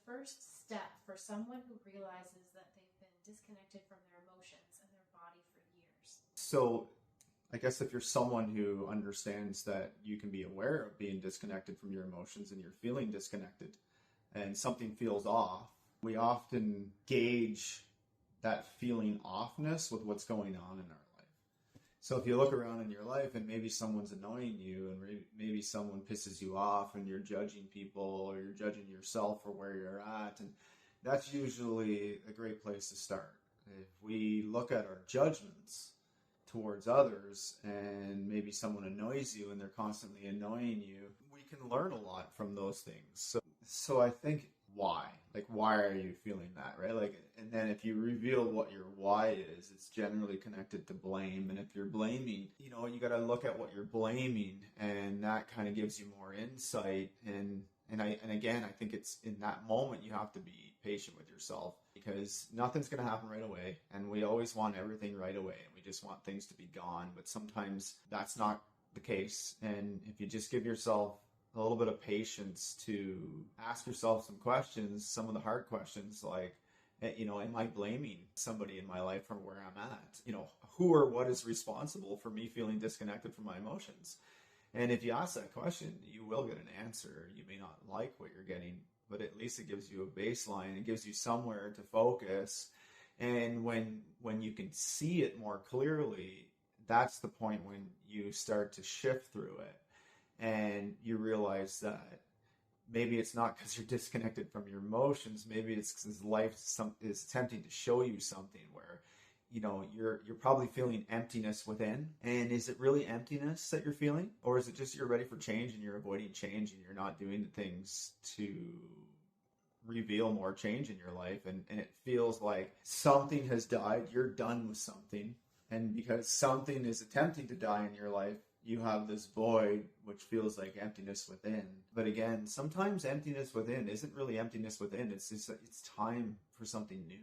first step for someone who realizes that they've been disconnected from their emotions and their body for years? So I guess if you're someone who understands that you can be aware of being disconnected from your emotions and you're feeling disconnected and something feels off, we often gauge that feeling offness with what's going on in our life. So if you look around in your life and maybe someone's annoying you and maybe someone pisses you off and you're judging people or you're judging yourself for where you're at, and that's usually a great place to start. If we look at our judgments towards others and maybe someone annoys you and they're constantly annoying you, we can learn a lot from those things. So I think why are you feeling that, right? And then if you reveal what your why is, it's generally connected to blame. And if you're blaming, you got to look at what you're blaming, and that kind of gives you more insight. And again, I think it's in that moment you have to be patient with yourself, because nothing's going to happen right away. And we always want everything right away, and we just want things to be gone. But sometimes that's not the case. And if you just give yourself a little bit of patience to ask yourself some questions, some of the hard questions, like, am I blaming somebody in my life for where I'm at? Who or what is responsible for me feeling disconnected from my emotions? And if you ask that question, you will get an answer. You may not like what you're getting, but at least it gives you a baseline. It gives you somewhere to focus. And when you can see it more clearly, that's the point when you start to shift through it. And you realize that maybe it's not because you're disconnected from your emotions. Maybe it's because life is attempting to show you something where, you're probably feeling emptiness within. And is it really emptiness that you're feeling? Or is it just you're ready for change and you're avoiding change and you're not doing the things to reveal more change in your life? And it feels like something has died. You're done with something. And because something is attempting to die in your life, you have this void, which feels like emptiness within. But again, sometimes emptiness within isn't really emptiness within. It's just, it's time for something new.